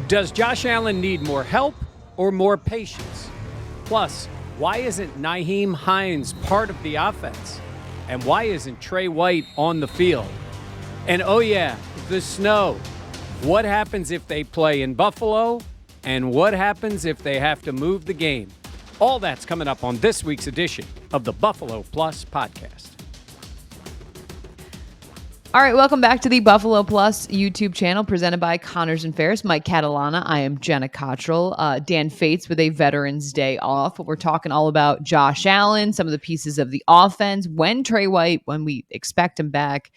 Does Josh Allen need more help or more patience? Plus, why isn't Nyheim Hines part of the offense? And why isn't Tre White on the field? And oh yeah, the snow. What happens if they play in Buffalo? And what happens if they have to move the game? All that's coming up on this week's edition of the Buffalo Plus podcast. All right, welcome back to the Buffalo Plus YouTube channel presented by Connors and Ferris. Mike Catalana. I am Jenna Cottrell. Dan Fates with a Veterans Day off. We're talking all about Josh Allen, some of the pieces of the offense, when Tre White, when we expect him back,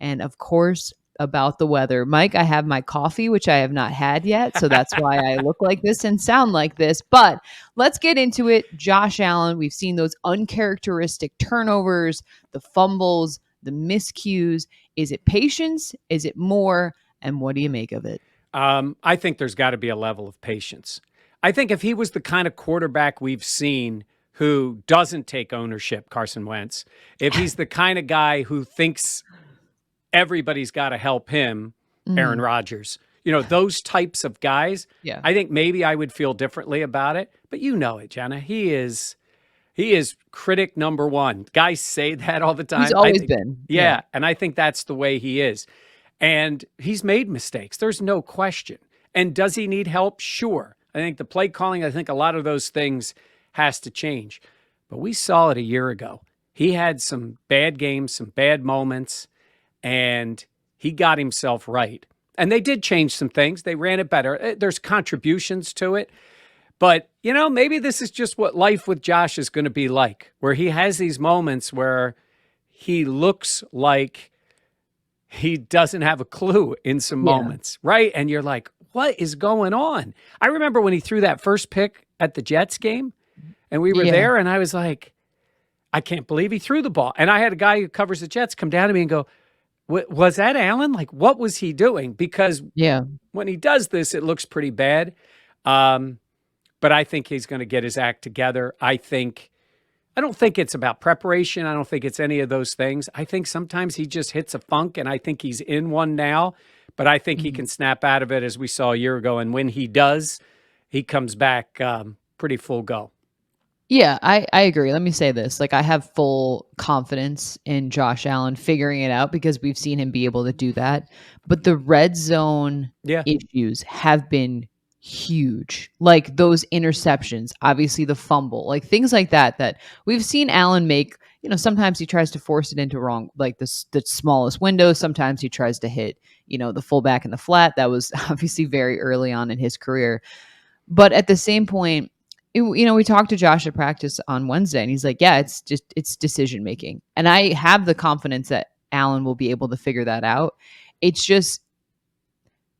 and of course, about the weather. Mike, I have my coffee, which I have not had yet, so that's why I look like this and sound like this. But let's get into it. Josh Allen, we've seen those uncharacteristic turnovers, the fumbles, the miscues. Is it patience? Is it more? And what do you make of it? I think there's got to be a level of patience. I think if he was the kind of quarterback we've seen who doesn't take ownership, Carson Wentz, if he's the kind of guy who thinks everybody's got to help him, Aaron Rodgers, those types of guys, I think maybe I would feel differently about it. But you know it, Jenna. He is critic number one. Guys say that all the time. He's always been. Yeah, and I think that's the way he is. And he's made mistakes. There's no question. And does he need help? Sure. I think the play calling, I think a lot of those things has to change. But we saw it a year ago. He had some bad games, some bad moments, and he got himself right. And they did change some things. They ran it better. There's contributions to it. But, maybe this is just what life with Josh is going to be like, where he has these moments where he looks like he doesn't have a clue in some moments, right? And you're like, what is going on? I remember when he threw that first pick at the Jets game, and we were there, and I was like, I can't believe he threw the ball. And I had a guy who covers the Jets come down to me and go, was that Allen? Like, what was he doing? Because when he does this, it looks pretty bad. But I think he's going to get his act together. I don't think it's about preparation. I don't think it's any of those things. I think sometimes he just hits a funk, and I think he's in one now. But I think he can snap out of it, as we saw a year ago. And when he does, he comes back pretty full go. Yeah, I agree. Let me say this. I have full confidence in Josh Allen figuring it out because we've seen him be able to do that. But the red zone issues have been huge. Like those interceptions, obviously the fumble, like things like that we've seen Allen make. Sometimes he tries to force it into wrong, like the smallest window. Sometimes he tries to hit, the fullback in the flat. That was obviously very early on in his career. But at the same point, we talked to Josh at practice on Wednesday, and he's like, yeah, it's decision making. And I have the confidence that Allen will be able to figure that out. It's just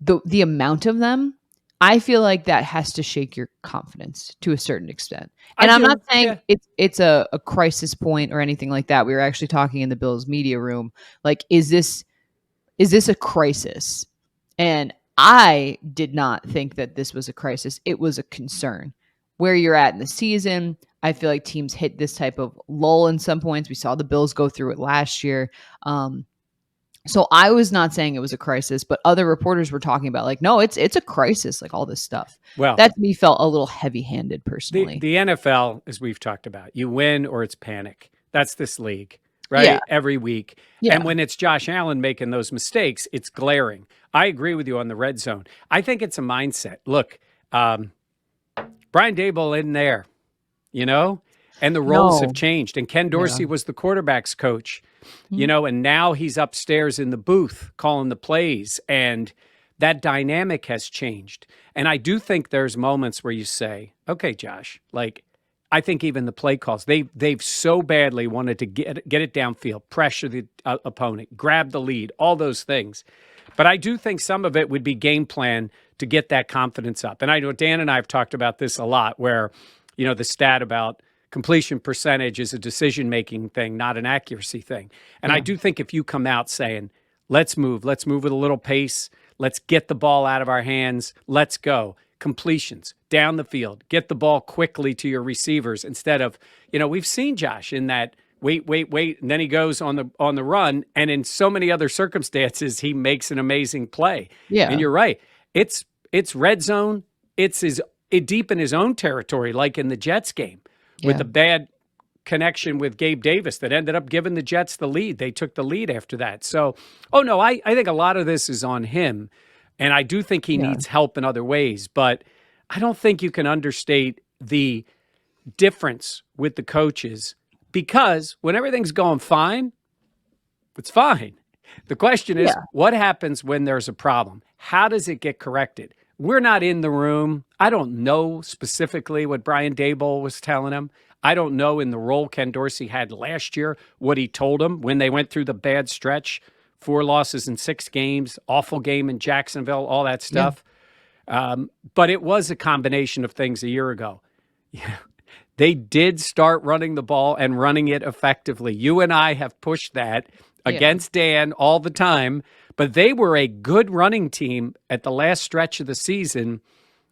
the amount of them. I feel like that has to shake your confidence to a certain extent. And I'm not saying it's a crisis point or anything like that. We were actually talking in the Bills media room. Like, is this a crisis? And I did not think that this was a crisis. It was a concern. Where you're at in the season, I feel like teams hit this type of lull in some points. We saw the Bills go through it last year. So I was not saying it was a crisis, but other reporters were talking about no, it's a crisis, like all this stuff. Well, that to me felt a little heavy-handed personally. The NFL, as we've talked about, you win or it's panic. That's this league, right? Yeah. Every week. Yeah. And when it's Josh Allen making those mistakes, it's glaring. I agree with you on the red zone. I think it's a mindset. Look, Brian Daboll in there, and the roles have changed. And Ken Dorsey was the quarterback's coach. And now he's upstairs in the booth calling the plays, and that dynamic has changed. And I do think there's moments where you say, okay, Josh, I think even the play calls, they've so badly wanted to get it downfield, pressure the opponent, grab the lead, all those things. But I do think some of it would be game plan to get that confidence up. And I know Dan and I have talked about this a lot, where, the stat about completion percentage is a decision-making thing, not an accuracy thing. And I do think if you come out saying, let's move with a little pace, let's get the ball out of our hands, let's go. Completions, down the field, get the ball quickly to your receivers instead of, we've seen Josh in that wait, and then he goes on the run, and in so many other circumstances, he makes an amazing play. Yeah. And you're right. It's it's red zone. It deep in his own territory, like in the Jets game with the bad connection with Gabe Davis that ended up giving the Jets the lead. They took the lead after that. So, I think a lot of this is on him. And I do think he needs help in other ways. But I don't think you can understate the difference with the coaches, because when everything's going fine, it's fine. The question is, what happens when there's a problem? How does it get corrected? We're not in the room. I don't know specifically what Brian Daboll was telling him. I don't know in the role Ken Dorsey had last year what he told him when they went through the bad stretch, 4 losses in 6 games, awful game in Jacksonville, all that stuff. But it was a combination of things a year ago. They did start running the ball and running it effectively. You and I have pushed that against Dan all the time, but they were a good running team at the last stretch of the season,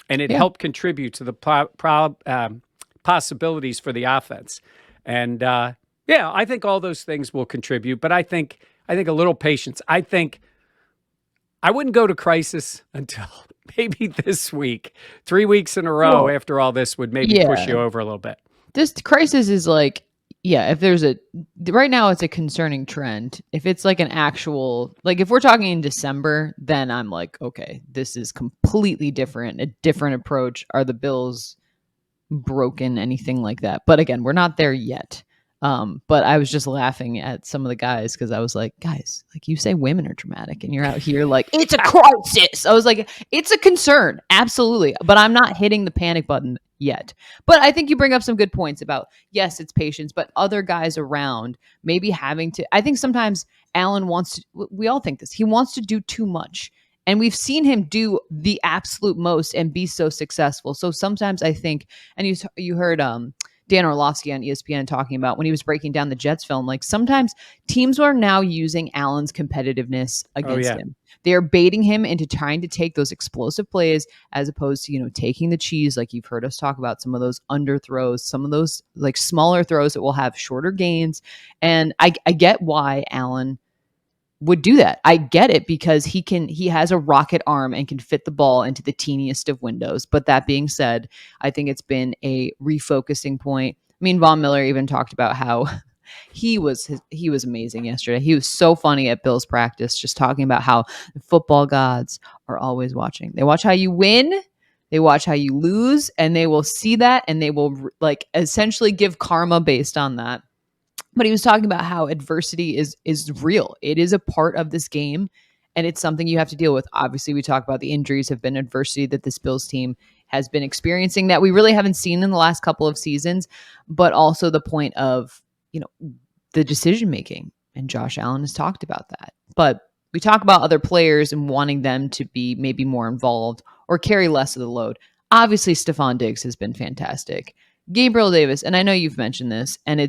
and it helped contribute to the possibilities for the offense. And I think all those things will contribute, but I think a little patience. I think I wouldn't go to crisis until maybe this week. 3 weeks in a row after all this would maybe push you over a little bit. This crisis is like, if there's right now it's a concerning trend. If it's like an actual, like if we're talking in December, then I'm like, okay, this is completely different, a different approach. Are the Bills broken, anything like that? But again, we're not there yet. But I was just laughing at some of the guys because I was like, guys, like you say women are dramatic and you're out here like, it's a crisis. I was like, it's a concern. Absolutely. But I'm not hitting the panic button yet. But I think you bring up some good points about, yes, it's patience, but other guys around maybe having to, I think sometimes Allen wants to, we all think this, he wants to do too much. And we've seen him do the absolute most and be so successful. So sometimes I think, and you heard Dan Orlovsky on ESPN talking about when he was breaking down the Jets film, like sometimes teams are now using Allen's competitiveness against him. They're baiting him into trying to take those explosive plays as opposed to, taking the cheese. Like you've heard us talk about some of those underthrows, some of those like smaller throws that will have shorter gains. And I get why Allen would do that. I get it because he has a rocket arm and can fit the ball into the teeniest of windows. But that being said, I think it's been a refocusing point. I mean, Von Miller even talked about how he was amazing yesterday. He was so funny at Bill's practice, just talking about how the football gods are always watching. They watch how you win, they watch how you lose, and they will see that and they will like essentially give karma based on that. But he was talking about how adversity is real. It is a part of this game, and it's something you have to deal with. Obviously, we talk about the injuries have been adversity that this Bills team has been experiencing that we really haven't seen in the last couple of seasons, but also the point of, the decision making. And Josh Allen has talked about that. But we talk about other players and wanting them to be maybe more involved or carry less of the load. Obviously, Stephon Diggs has been fantastic. Gabriel Davis, and I know you've mentioned this, and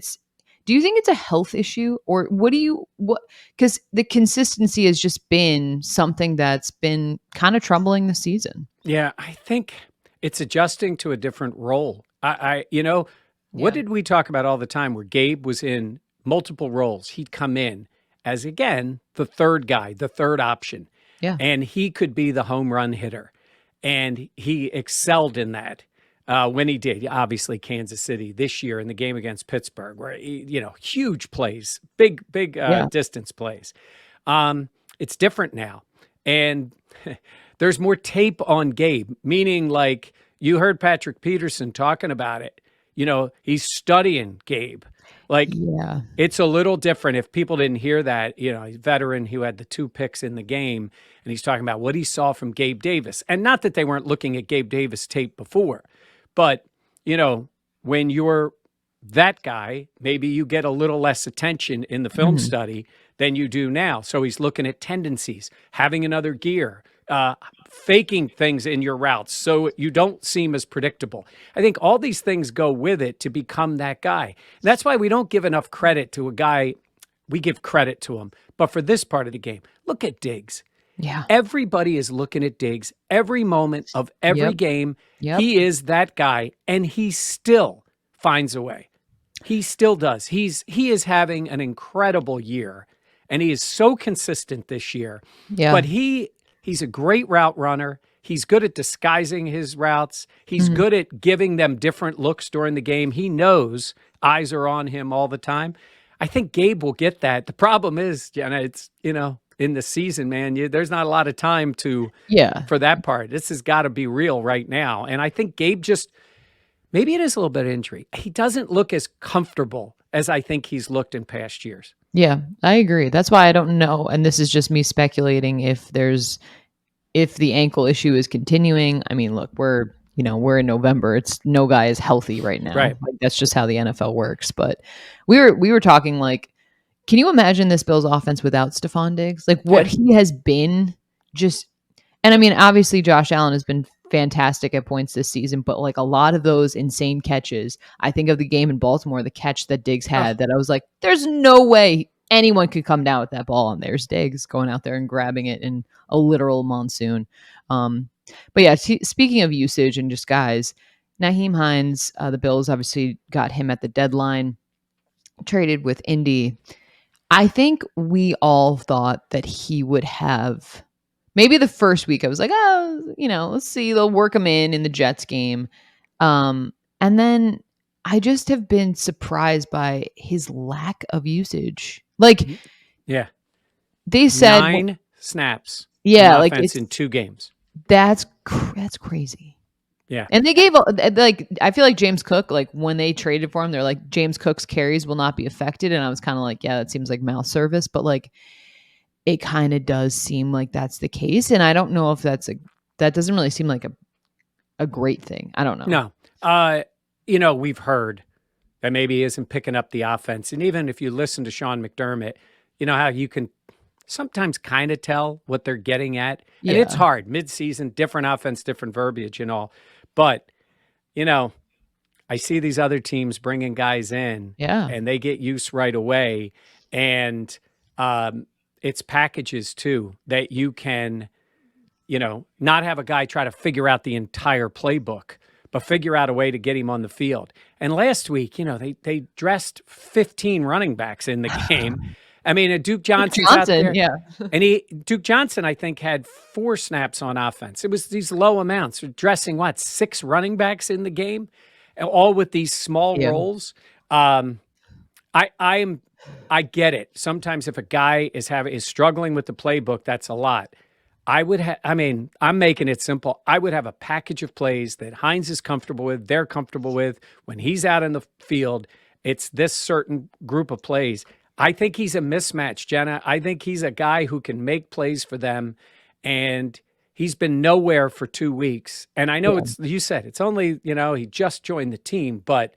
do you think it's a health issue or because the consistency has just been something that's been kind of troubling this season? Yeah, I think it's adjusting to a different role. What did we talk about all the time where Gabe was in multiple roles? He'd come in as, again, the third guy, the third option. Yeah. And he could be the home run hitter. And he excelled in that. When he did, obviously Kansas City this year in the game against Pittsburgh, where huge plays, big distance plays. It's different now, and there's more tape on Gabe. Meaning, like you heard Patrick Peterson talking about it. He's studying Gabe. It's a little different. If people didn't hear that, he's a veteran who had the 2 picks in the game, and he's talking about what he saw from Gabe Davis, and not that they weren't looking at Gabe Davis tape before. But, when you're that guy, maybe you get a little less attention in the film study than you do now. So he's looking at tendencies, having another gear, faking things in your routes so you don't seem as predictable. I think all these things go with it to become that guy. And that's why we don't give enough credit to a guy. We give credit to him. But for this part of the game, look at Diggs. Yeah. Everybody is looking at Diggs every moment of every game. He is that guy, and he still finds a way. He still does. He is having an incredible year, and he is so consistent this year. Yeah. But he's a great route runner. He's good at disguising his routes. He's Mhm. good at giving them different looks during the game. He knows eyes are on him all the time. I think Gabe will get that. The problem is, Jenna, it's, in the season, man, there's not a lot of time Yeah. for that part. This has got to be real right now. And I think Gabe just, maybe it is a little bit of injury. He doesn't look as comfortable as I think he's looked in past years. Yeah, I agree. That's why I don't know. And this is just me speculating if the ankle issue is continuing. I mean, look, we're in November. It's no guy is healthy right now. Right. Like, that's just how the NFL works. But we were talking like, can you imagine this Bills offense without Stephon Diggs? Like what he has been just, and I mean, obviously Josh Allen has been fantastic at points this season, but like a lot of those insane catches, I think of the game in Baltimore, the catch that Diggs had that I was like, there's no way anyone could come down with that ball. And there's Diggs going out there and grabbing it in a literal monsoon. But yeah, speaking of usage and just guys, Nyheim Hines, the Bills obviously got him at the deadline, traded with Indy. I think we all thought that he would have maybe the first week. I was like, oh, let's see, they'll work him in the Jets game. And then I just have been surprised by his lack of usage. Like, yeah, they said 9 snaps. Yeah, on like offense in 2 games. That's crazy. Yeah. And they gave like, I feel like James Cook, like when they traded for him, they're like, James Cook's carries will not be affected. And I was kind of like, yeah, that seems like mouth service, but like it kind of does seem like that's the case. And I don't know if that doesn't really seem like a great thing. I don't know. No. We've heard that maybe he isn't picking up the offense. And even if you listen to Sean McDermott, you know how you can sometimes kind of tell what they're getting at. And it's hard. Mid-season, different offense, different verbiage and all. But, I see these other teams bringing guys in and they get use right away. And it's packages, too, that you can, not have a guy try to figure out the entire playbook, but figure out a way to get him on the field. And last week, they dressed 15 running backs in the game. I mean, Duke Johnson's out there. Yeah. And Duke Johnson, I think, had 4 snaps on offense. It was these low amounts. Dressing, 6 running backs in the game, all with these small roles. I get it. Sometimes if a guy is struggling with the playbook, that's a lot. I'm making it simple. I would have a package of plays that Hines is comfortable with, they're comfortable with. When he's out in the field, it's this certain group of plays. I think he's a mismatch, Jenna. I think he's a guy who can make plays for them, and he's been nowhere for 2 weeks. And I know you said it's only, he just joined the team, but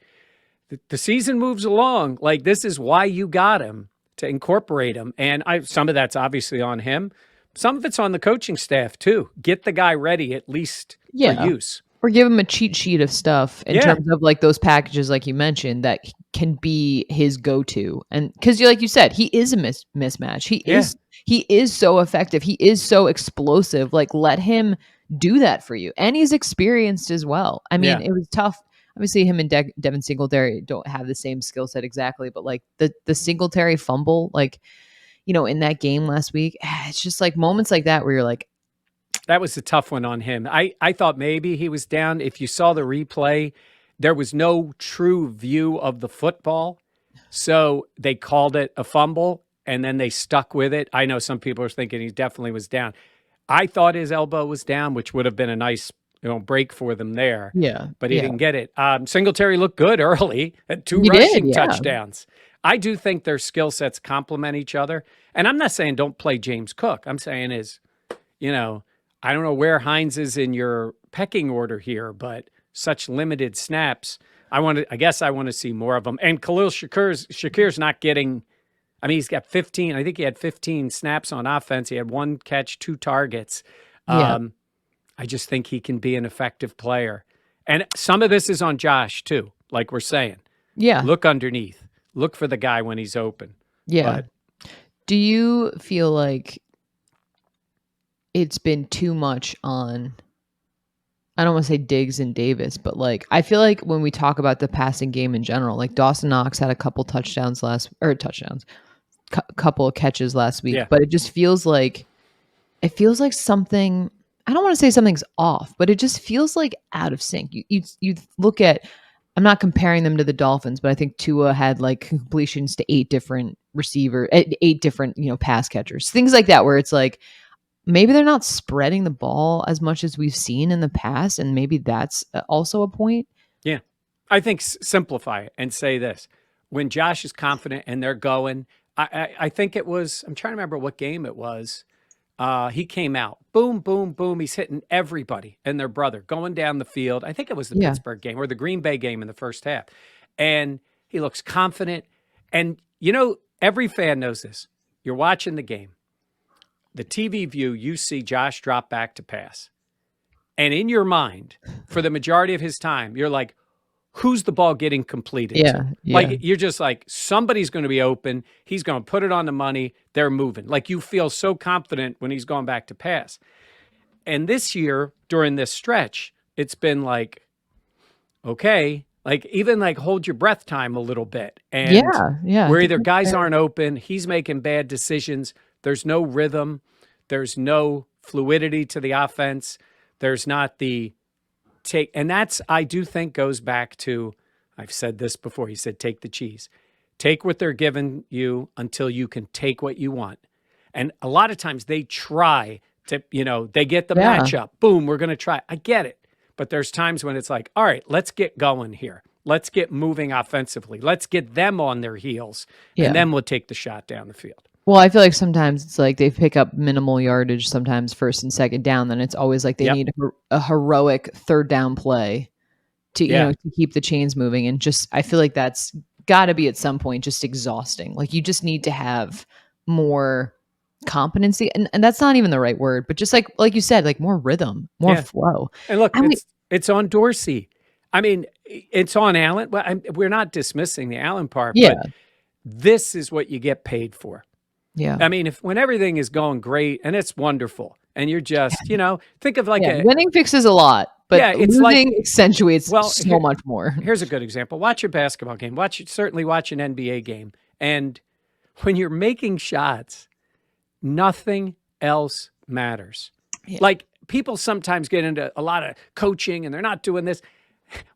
the season moves along. Like, this is why you got him, to incorporate him. And some of that's obviously on him. Some of it's on the coaching staff too. Get the guy ready at least for use. Or give him a cheat sheet of stuff in terms of like those packages, like you mentioned, that can be his go-to. And because like you said, he is a mismatch. He is so effective. He is so explosive. Like, let him do that for you. And he's experienced as well. I mean, it was tough. Obviously, him and Devin Singletary don't have the same skill set exactly, but like the Singletary fumble, like, in that game last week, it's just like moments like that where you're like, that was a tough one on him. I thought maybe he was down. If you saw the replay, there was no true view of the football. So they called it a fumble, and then they stuck with it. I know some people are thinking he definitely was down. I thought his elbow was down, which would have been a nice break for them there. Yeah. But he didn't get it. Singletary looked good early, had 2 rushing touchdowns. I do think their skill sets complement each other. And I'm not saying don't play James Cook. I'm saying I don't know where Hines is in your pecking order here, but such limited snaps. I guess I want to see more of them. And Khalil Shakir's not getting, he's got 15. I think he had 15 snaps on offense. He had 1 catch, 2 targets. I just think he can be an effective player. And some of this is on Josh too, like we're saying. Yeah. Look underneath. Look for the guy when he's open. Yeah. But do you feel like it's been too much on, I don't want to say Diggs and Davis, but like, I feel like when we talk about the passing game in general, like Dawson Knox had a couple couple of catches last week, but it just feels like something, I don't want to say something's off, but it just feels like out of sync. You look at, I'm not comparing them to the Dolphins, but I think Tua had like completions to 8 different, pass catchers, things like that, where it's like maybe they're not spreading the ball as much as we've seen in the past, and maybe that's also a point. Yeah. I think simplify it and say this. When Josh is confident and they're going, I think it was, I'm trying to remember what game it was. He came out, boom, boom, boom. He's hitting everybody and their brother going down the field. I think it was the Yeah. Pittsburgh game or the Green Bay game in the first half. And he looks confident. And, every fan knows this. You're watching the game. The TV view, you see Josh drop back to pass. And in your mind, for the majority of his time, you're like, who's the ball getting completed to? Like, you're just like, somebody's going to be open. He's going to put it on the money. They're moving. Like, you feel so confident when he's going back to pass. And this year, during this stretch, it's been like, okay, like even like hold your breath time a little bit. And where either guys aren't open, he's making bad decisions. There's no rhythm. There's no fluidity to the offense. There's not the take. And that's, I do think, goes back to, I've said this before. He said, take the cheese. Take what they're giving you until you can take what you want. And a lot of times they try to, they get the matchup. Boom, we're going to try. I get it. But there's times when it's like, all right, let's get going here. Let's get moving offensively. Let's get them on their heels. And then we'll take the shot down the field. Well, I feel like sometimes it's like they pick up minimal yardage, sometimes first and second down. Then it's always like they need a heroic third down play to, to keep the chains moving. And just, I feel like that's got to be at some point just exhausting. Like you just need to have more competency. And that's not even the right word, but just like you said, like more rhythm, more flow. And look, it's on Dorsey. I mean, it's on Allen. Well, we're not dismissing the Allen part, but this is what you get paid for. Yeah. I mean, when everything is going great and it's wonderful and you're just, think of like winning fixes a lot, but it's losing accentuates so much more. Here's a good example. Watch a basketball game. Certainly watch an NBA game. And when you're making shots, nothing else matters. Yeah. Like people sometimes get into a lot of coaching and they're not doing this.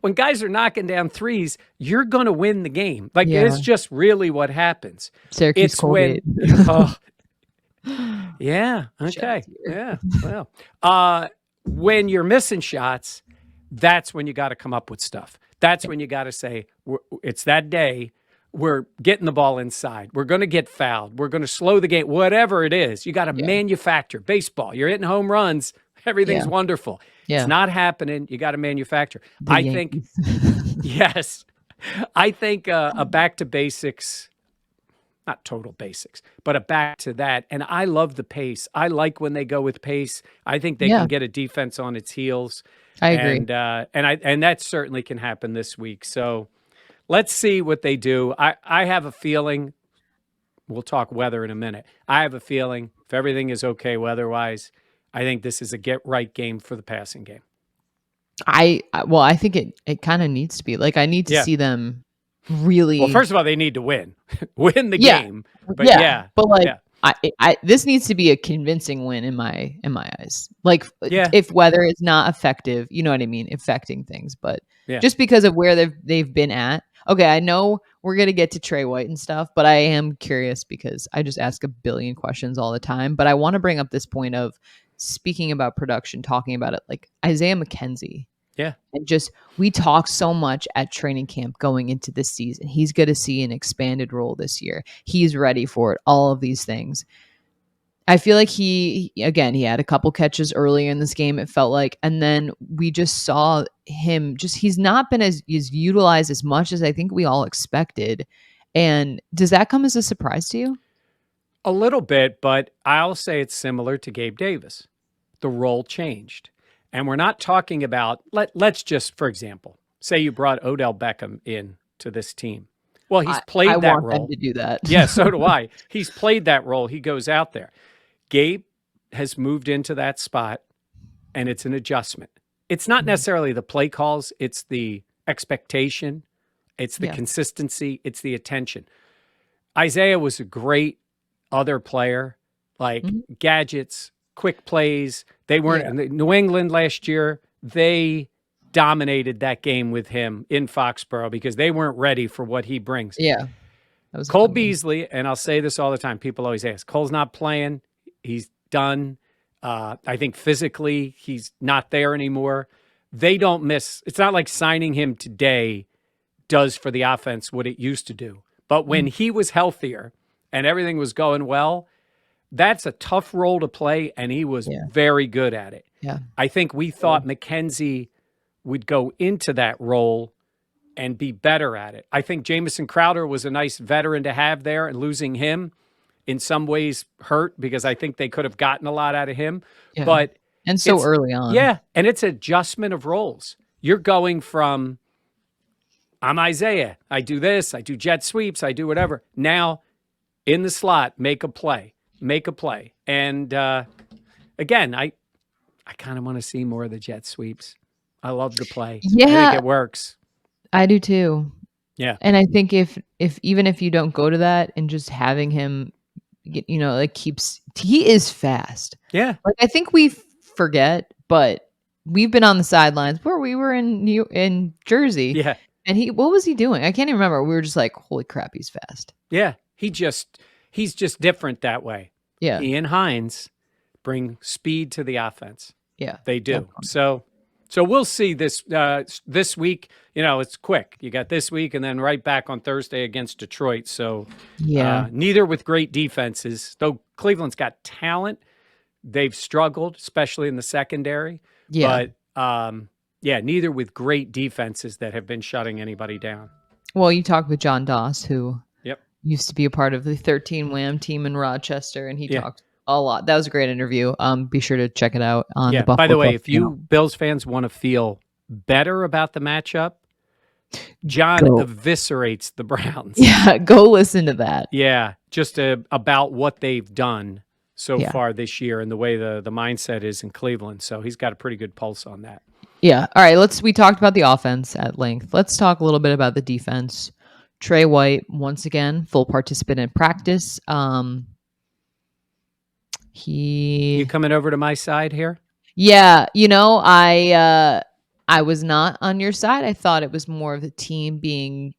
When guys are knocking down threes, you're going to win the game. Like it's just really what happens. Syracuse it's when, yeah. Okay. Yeah. Well, when you're missing shots, that's when you got to come up with stuff. That's when you got to say, it's that day. We're getting the ball inside. We're going to get fouled. We're going to slow the game. Whatever it is, you got to manufacture. Baseball, you're hitting home runs. Everything's wonderful. It's not happening. You got to manufacture. I think, yes, I think a back to basics, not total basics, but a back to that. And I love the pace. I like when they go with pace. I think they can get a defense on its heels. I agree. And that certainly can happen this week. So let's see what they do. I have a feeling, we'll talk weather in a minute. I have a feeling if everything is okay weather-wise, I think this is a get-right game for the passing game. I think it kind of needs to be. Like, I need to see them really... Well, first of all, they need to win. Win the game. But But, like, this needs to be a convincing win in my eyes. Like, if weather is not effective, you know what I mean, affecting things. But just because of where they've been at. Okay, I know we're going to get to Tre White and stuff, but I am curious because I just ask a billion questions all the time. But I want to bring up this point of speaking about production, talking about it, like Isaiah McKenzie. Yeah. And just, we talk so much at training camp going into this season. He's going to see an expanded role this year. He's ready for it. All of these things. I feel like he had a couple catches earlier in this game, it felt like, and then we just saw him he's not been as utilized as much as I think we all expected. And does that come as a surprise to you? A little bit, but I'll say it's similar to Gabe Davis. The role changed. And we're not talking about, let's just, for example, say you brought Odell Beckham in to this team. Well, he's played that role. I want them to do that. Yeah, so do I. He's played that role. He goes out there. Gabe has moved into that spot, and it's an adjustment. It's not necessarily the play calls. It's the expectation. It's the consistency. It's the attention. Isaiah was a great other player, like gadgets, quick plays. They weren't New England last year. They dominated that game with him in Foxborough because they weren't ready for what he brings. Yeah. That was Cole Beasley, and I'll say this all the time. People always ask, Cole's not playing. He's done. I think physically he's not there anymore. They don't miss. It's not like signing him today does for the offense what it used to do. But when he was healthier and everything was going well, that's a tough role to play, and he was very good at it. Yeah. I think we thought McKenzie would go into that role and be better at it. I think Jamison Crowder was a nice veteran to have there, and losing him in some ways hurt because I think they could have gotten a lot out of him. Yeah. But and so early on. Yeah, and it's adjustment of roles. You're going from, I'm Isaiah, I do this, I do jet sweeps, I do whatever. Now, in the slot, make a play. And again, I kind of want to see more of the jet sweeps. I love the play. Yeah. I think it works. I do too. Yeah. And I think if even if you don't go to that and just having him, you know, like he is fast. Yeah. Like I think we forget, but we've been on the sidelines where we were in Jersey. Yeah. And what was he doing? I can't even remember. We were just like, holy crap, he's fast. Yeah. He's just different that way. Yeah. He and Hines bring speed to the offense. Yeah. They do. So we'll see this week. You know, it's quick. You got this week and then right back on Thursday against Detroit. So neither with great defenses, though Cleveland's got talent. They've struggled, especially in the secondary. Yeah. But neither with great defenses that have been shutting anybody down. Well, you talked with John Doss, who used to be a part of the 13 Wham team in Rochester, and he talked a lot. That was a great interview. Be sure to check it out on the Buffalo. By the way, if you Bills fans want to feel better about the matchup, John eviscerates the Browns. Yeah, go listen to that. Yeah, just about what they've done so far this year and the way the mindset is in Cleveland. So he's got a pretty good pulse on that. Yeah. All right. We talked about the offense at length. Let's talk a little bit about the defense. Tre White, once again, full participant in practice. You coming over to my side here? Yeah. You know, I was not on your side. I thought it was more of the team being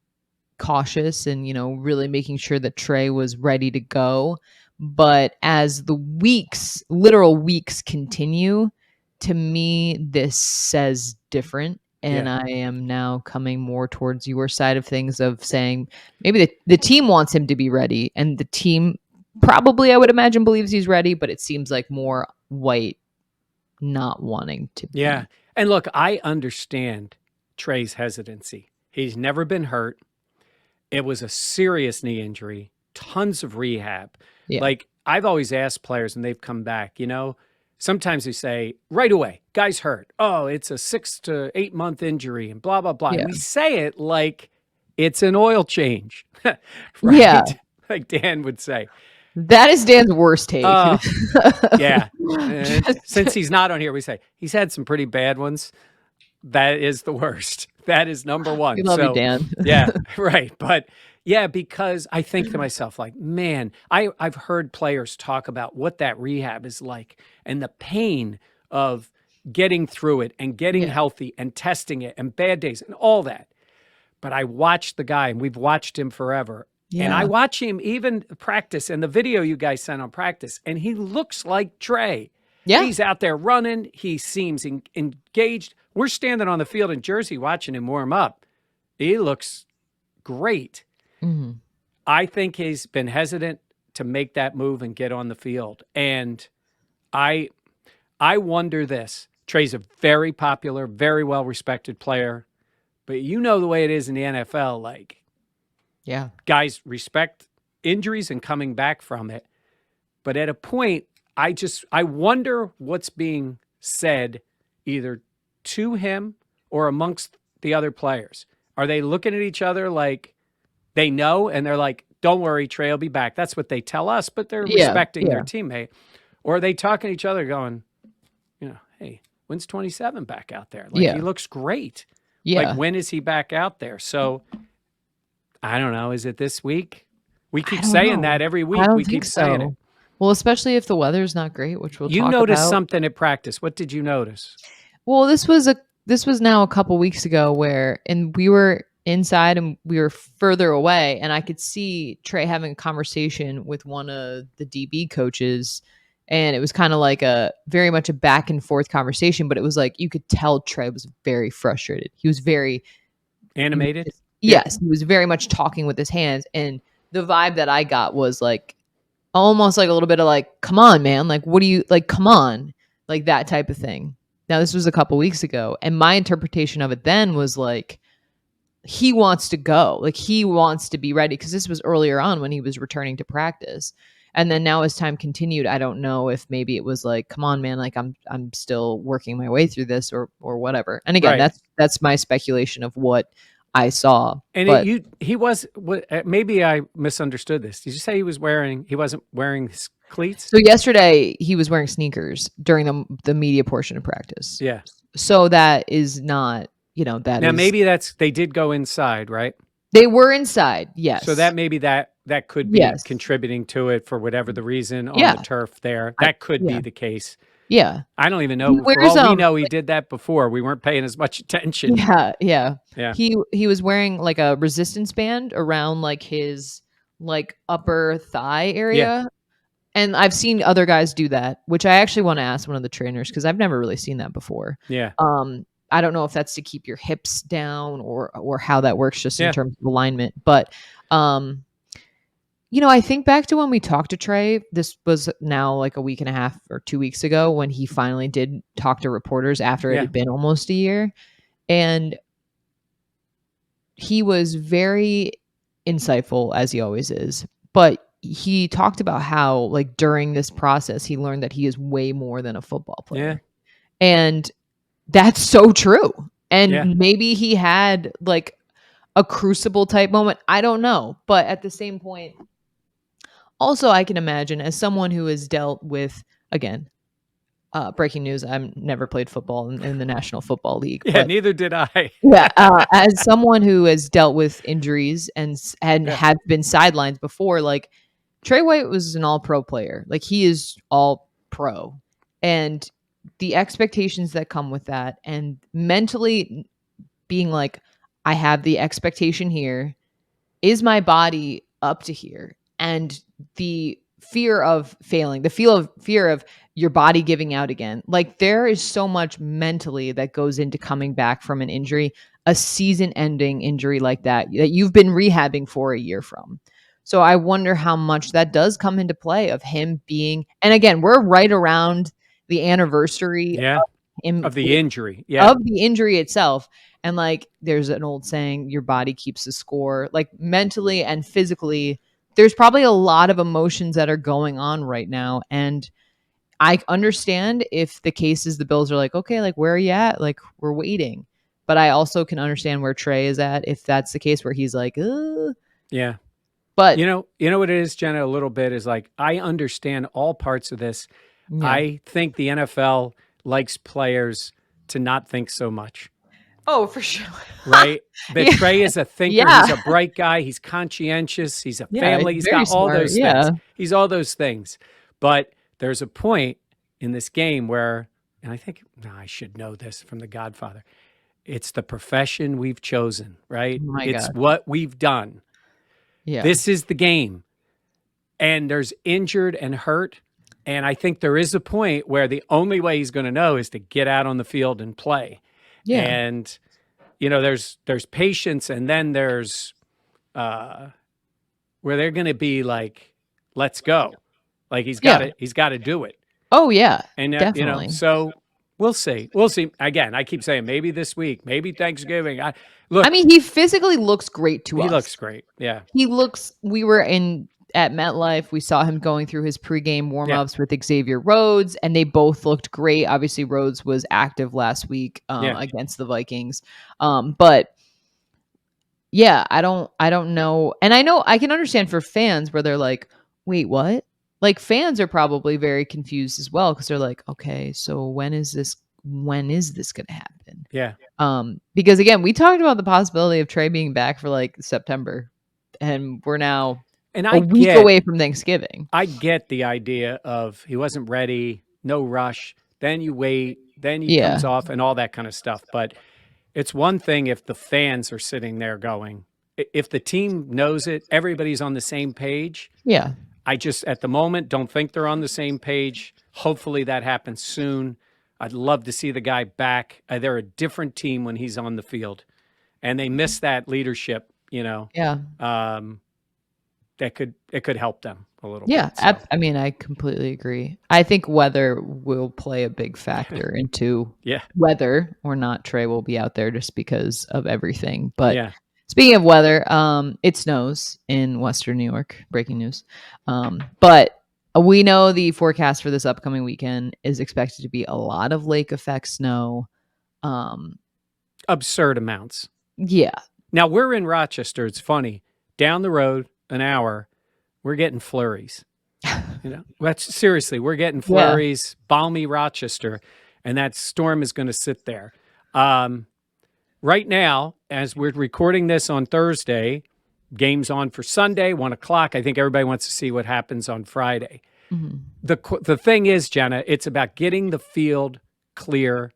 cautious and, you know, really making sure that Tre was ready to go. But as the literal weeks continue, to me, this says different. And I am now coming more towards your side of things of saying maybe the team wants him to be ready. And the team probably, I would imagine, believes he's ready. But it seems like more White not wanting to be. Yeah. And look, I understand Tre's hesitancy. He's never been hurt. It was a serious knee injury, tons of rehab. Yeah. Like I've always asked players and they've come back, you know, sometimes they say right away, guy's hurt. Oh, it's a 6 to 8 month injury and blah, blah, blah. Yeah. We say it like it's an oil change, right? Yeah. Like Dan would say. That is Dan's worst take. Yeah. Since he's not on here, we say he's had some pretty bad ones. That is the worst. That is number one. We love you, Dan. Yeah, right. But yeah, because I think to myself, like, man, I've heard players talk about what that rehab is like and the pain of getting through it and getting healthy and testing it and bad days and all that. But I watched the guy, and we've watched him forever. Yeah. And I watch him even practice, and the video you guys sent on practice, and he looks like Tre. Yeah. He's out there running. He seems engaged. We're standing on the field in Jersey watching him warm up. He looks great. Mm-hmm. I think he's been hesitant to make that move and get on the field. And I wonder this. Tre's a very popular, very well-respected player. But you know the way it is in the NFL, like, guys respect injuries and coming back from it. But at a point, I wonder what's being said either to him or amongst the other players. Are they looking at each other like they know and they're like, don't worry, Tre will be back. That's what they tell us, but they're respecting their teammate. Or are they talking to each other going, you know, hey, when's 27 back out there? Like, he looks great. Yeah. Like, when is he back out there? So I don't know. Is it this week? We keep saying that every week. We keep saying it. Well, especially if the weather's not great, which we'll You talk noticed about. something at practice. What did you notice? Well, this was now a couple weeks ago and we were inside and we were further away, and I could see Trey having a conversation with one of the DB coaches, and it was kind of like a very much a back and forth conversation, but it was like you could tell Trey was very frustrated. He was very Animated? Yeah. yes, he was very much talking with his hands, and the vibe that I got was like almost like a little bit of like, "Come on, man, like what do you like, come on." Like that type of thing. Now this was a couple weeks ago, and my interpretation of it then was like he wants to go. Like he wants to be ready because this was earlier on when he was returning to practice. And then now as time continued, I don't know if maybe it was like, come on, man, like I'm still working my way through this or whatever. And again, Right. that's my speculation of what I saw. And But he was maybe I misunderstood this. Did you say he wasn't wearing his cleats? so yesterday he was wearing sneakers during the media portion of practice. Yeah. So that is not, that Now is maybe they did go inside, right? they were inside. Yes. So that maybe that could be Yes. contributing to it for whatever the reason on Yeah. the turf there. That could yeah. be the case. Yeah. I don't even He know. For wears all we know, he did that before. We weren't paying as much attention. yeah, yeah. Yeah. He was wearing like a resistance band around like his like upper thigh area. And I've seen other guys do that, which I actually want to ask one of the trainers because I've never really seen that before. Yeah. I don't know if that's to keep your hips down or how that works just in Yeah. terms of alignment. But I think back to when we talked to Trey. This was now like a week and a half or 2 weeks ago when he finally did talk to reporters after it Yeah. had been almost a year. And he was very insightful, as he always is. But he talked about how, like, during this process, he learned that he is way more than a football player. Yeah. And that's so true. And Yeah. maybe he had like a crucible type moment. I don't know. But at the same point, also, I can imagine as someone who has dealt with, again, breaking news, I've never played football in the National Football League. Yeah, But neither did I. yeah, as someone who has dealt with injuries and have been sidelines before, like Trey White was an all-pro player. Like he is all pro. And the expectations that come with that and mentally being like, I have the expectation here. Is my body up to here? And the fear of failing, the fear of your body giving out again. Like there is so much mentally that goes into coming back from an injury, a season-ending injury like that you've been rehabbing for a year from. So I wonder how much that does come into play of him being, and again, we're right around the anniversary of the injury. Yeah. of the injury itself. And like there's an old saying, your body keeps the score. Like mentally and physically, there's probably a lot of emotions that are going on right now. And I understand if the case is the Bills are like, okay, like where are you at? Like we're waiting. But I also can understand where Trey is at if that's the case where he's like, ugh. Yeah. But you know what it is, Jenna, a little bit is like, I understand all parts of this. yeah. I think the NFL likes players to not think so much. Oh, for sure. Right? But Yeah. Trey is a thinker. Yeah. He's a bright guy. He's conscientious. He's a Yeah, family. he's He's very got all smart. those Yeah. things. He's all those things. But there's a point in this game where, and I think, I should know this from The Godfather. It's the profession we've chosen, right? Oh my It's God. what we've done. Yeah. This is the game. And there's injured and hurt. And I think there is a point where the only way he's going to know is to get out on the field and play. Yeah. And, there's patience, and then there's where they're going to be like, let's go. Like he's got to do it. Oh yeah. And, definitely. so we'll see. Again, I keep saying maybe this week, maybe Thanksgiving. I mean, he physically looks great to us. He looks great. Yeah. We were at MetLife. We saw him going through his pregame warmups with Xavier Rhodes, and they both looked great. Obviously, Rhodes was active last week against the Vikings. But yeah, I don't know. And I can understand for fans where they're like, wait, what? Like fans are probably very confused as well because they're like, okay, so when is this going to happen? Yeah. Because again, we talked about the possibility of Trey being back for like September, and we're now And a week away from Thanksgiving. I get the idea of he wasn't ready, no rush, then you wait, then he comes off and all that kind of stuff. But it's one thing if the fans are sitting there going, if the team knows it, everybody's on the same page. Yeah. I just, at the moment, don't think they're on the same page. Hopefully that happens soon. I'd love to see the guy back. They're a different team when he's on the field. And they miss that leadership, Yeah. It could help them a little Yeah, bit. So. I mean, I completely agree. I think weather will play a big factor into whether or not Trey will be out there just because of everything. But speaking of weather, it snows in Western New York. Breaking news. But we know the forecast for this upcoming weekend is expected to be a lot of lake effect snow. Absurd amounts. Yeah. Now we're in Rochester. It's funny. Down the road, an hour, we're getting flurries. Seriously, we're getting flurries, balmy Rochester, and that storm is going to sit there. Right now, as we're recording this on Thursday, game's on for Sunday, 1:00. I think everybody wants to see what happens on Friday. Mm-hmm. The thing is, Jenna, it's about getting the field clear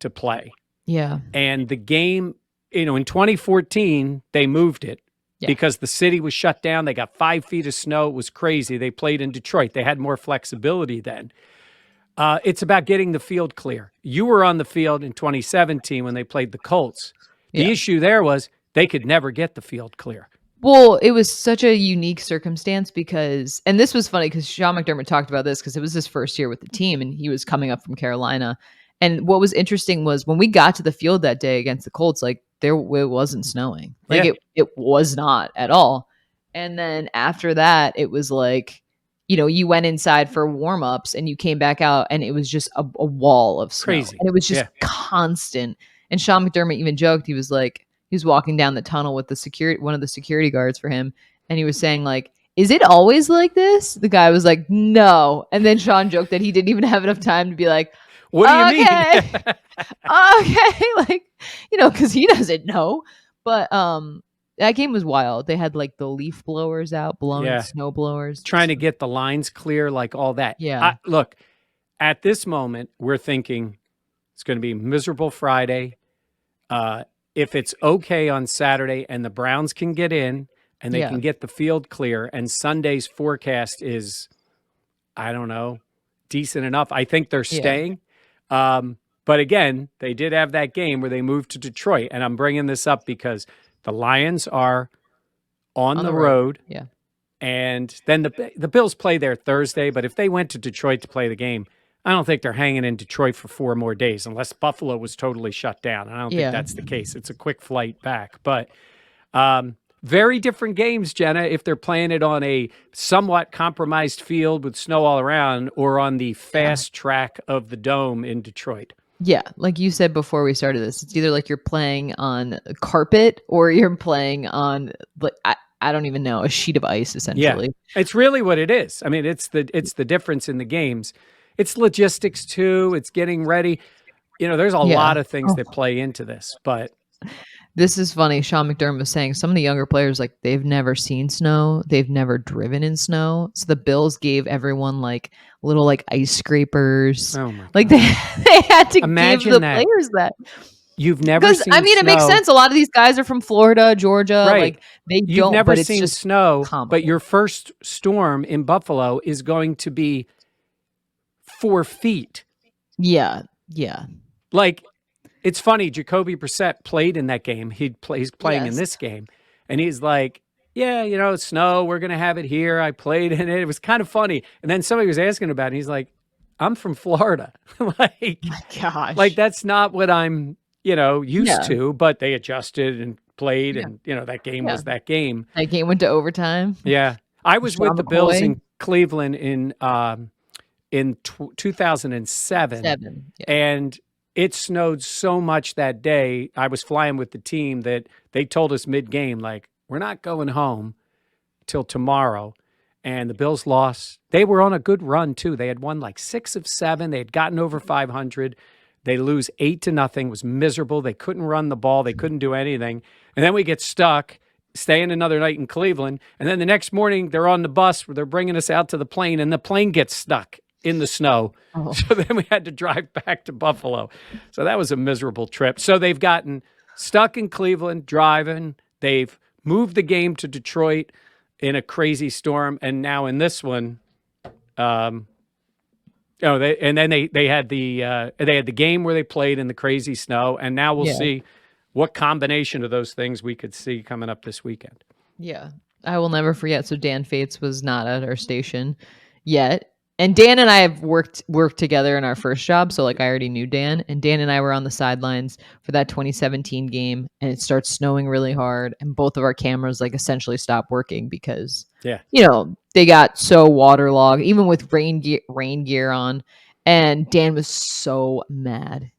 to play. Yeah. And the game, in 2014, they moved it. Because the city was shut down. They got 5 feet of snow. It was crazy. They played in Detroit. They had more flexibility then. It's about getting the field clear. You were on the field in 2017 when they played the Colts. The issue there was they could never get the field clear. Well, it was such a unique circumstance because, and this was funny because Sean McDermott talked about this because it was his first year with the team and he was coming up from Carolina. And what was interesting was when we got to the field that day against the Colts, like it wasn't snowing. Like it was not at all. And then after that, it was like, you went inside for warm-ups and you came back out and it was just a wall of snow. Crazy. And it was just constant. And Sean McDermott even joked, he was walking down the tunnel with one of the security guards for him. And he was saying like, is it always like this? The guy was like, no. And then Sean joked that he didn't even have enough time to be like, what do you mean? Okay. Like, because he doesn't know. But that game was wild. They had like the leaf blowers out, blowing snow blowers. Trying to get the lines clear, like all that. Yeah. Look, at this moment, we're thinking it's going to be miserable Friday. If it's okay on Saturday and the Browns can get in and they can get the field clear and Sunday's forecast is, I don't know, decent enough. I think they're staying. But again, they did have that game where they moved to Detroit. And I'm bringing this up because the Lions are on the road. Yeah. And then the Bills play there Thursday. But if they went to Detroit to play the game, I don't think they're hanging in Detroit for 4 more days unless Buffalo was totally shut down. And I don't think that's the case. It's a quick flight back. But very different games, Jenna, if they're playing it on a somewhat compromised field with snow all around or on the fast track of the Dome in Detroit. Yeah, like you said before we started this, it's either like you're playing on carpet or you're playing on, like, I don't even know, a sheet of ice, essentially. Yeah, it's really what it is. I mean, it's the difference in the games. It's logistics, too. It's getting ready. There's a lot of things that play into this, but... This is funny. Sean McDermott was saying some of the younger players, like, they've never seen snow. They've never driven in snow. So the Bills gave everyone like little like ice scrapers. Oh my God. Like they had to give the players that. You've never seen snow. It makes sense. A lot of these guys are from Florida, Georgia. Right. Like You've never seen snow, comical. But your first storm in Buffalo is going to be 4 feet. Yeah. Yeah. Like, it's funny, Jacoby Brissett played in that game. He's playing in this game. And he's like, yeah, snow, we're going to have it here. I played in it. It was kind of funny. And then somebody was asking about it. And he's like, I'm from Florida. Like, my gosh. Like, that's not what I'm, used to. But they adjusted and played. And, that game was that game. That game went to overtime. Yeah. I was with the Bills in Cleveland in 2007. And it snowed so much that day. I was flying with the team that they told us mid-game, like, we're not going home till tomorrow. And the Bills lost. They were on a good run, too. They had won like 6 of 7. They had gotten over 500. They lose 8-0. It was miserable. They couldn't run the ball. They couldn't do anything. And then we get stuck staying another night in Cleveland. And then the next morning, they're on the bus where they're bringing us out to the plane, and the plane gets stuck in the snow. Oh. So then we had to drive back to Buffalo. So that was a miserable trip. So they've gotten stuck in Cleveland driving. They've moved the game to Detroit in a crazy storm. And now in this one, they had the game where they played in the crazy snow. And now we'll see what combination of those things we could see coming up this weekend. Yeah. I will never forget. So Dan Fates was not at our station yet. And Dan and I have worked together in our first job. So like I already knew Dan, and Dan and I were on the sidelines for that 2017 game, and it starts snowing really hard. And both of our cameras like essentially stopped working because, they got so waterlogged, even with rain gear on. And Dan was so mad.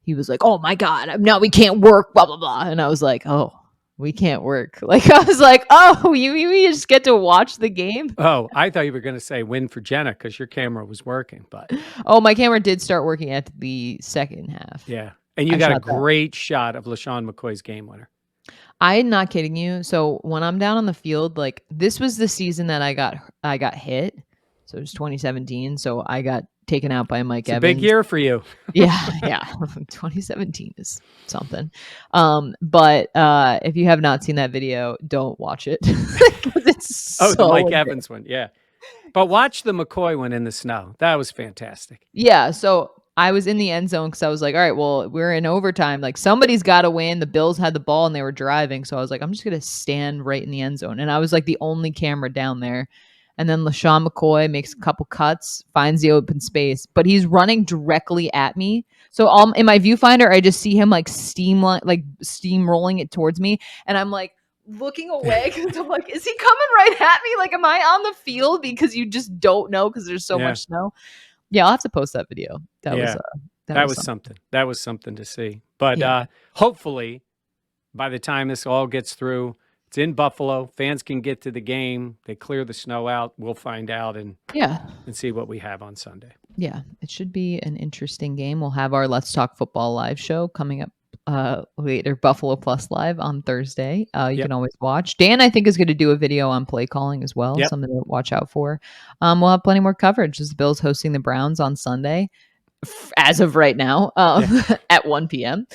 He was like, "Oh my God, now we can't work, blah, blah, blah." And I was like, "Oh, we can't work." Like, I was like, "Oh, we just get to watch the game?" Oh, I thought you were going to say win for Jenna because your camera was working, but oh, my camera did start working at the second half. Yeah, and you got a great shot of LaShawn McCoy's game winner. I'm not kidding you. So when I'm down on the field, like this was the season that I got hit. So it was 2017. So I got taken out by Mike Evans. A big year for you. yeah. 2017 is something. But if you have not seen that video, don't watch it. It's the Mike Evans one. Yeah. But watch the McCoy one in the snow. That was fantastic. Yeah. So I was in the end zone because I was like, all right, well, we're in overtime. Like somebody's got to win. The Bills had the ball and they were driving. So I was like, I'm just going to stand right in the end zone. And I was like the only camera down there. And then LaShawn McCoy makes a couple cuts, finds the open space, but he's running directly at me. So in my viewfinder, I just see him like steamrolling it towards me. And I'm like looking away because I'm like, is he coming right at me? Like, am I on the field? Because you just don't know because there's so much snow. Yeah, I'll have to post that video. That was something. That was something to see. But hopefully by the time this all gets through, it's in Buffalo. Fans can get to the game. They clear the snow out. We'll find out and see what we have on Sunday. Yeah, it should be an interesting game. We'll have our Let's Talk Football live show coming up later, Buffalo Plus Live on Thursday. You can always watch. Dan, I think, is going to do a video on play calling as well. Something to watch out for. We'll have plenty more coverage as the Bills hosting the Browns on Sunday. As of right now, at 1 p.m.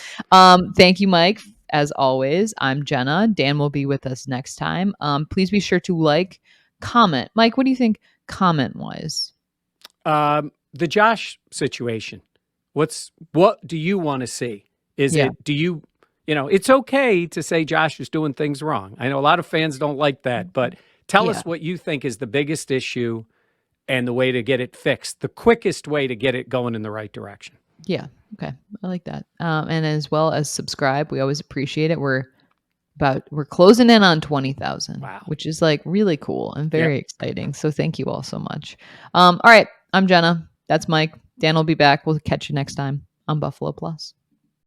Thank you, Mike. As always, I'm Jenna. Dan will be with us next time. Please be sure to like, comment. Mike, what do you think comment-wise? The Josh situation. What do you want to see? Is it, do you, it's okay to say Josh is doing things wrong. I know a lot of fans don't like that, but tell us what you think is the biggest issue and the way to get it fixed, the quickest way to get it going in the right direction. Yeah. Okay. I like that. And as well as subscribe. We always appreciate it. We're closing in on 20,000, which is like really cool and very exciting. So thank you all so much. All right. I'm Jenna. That's Mike. Dan will be back. We'll catch you next time on Buffalo Plus.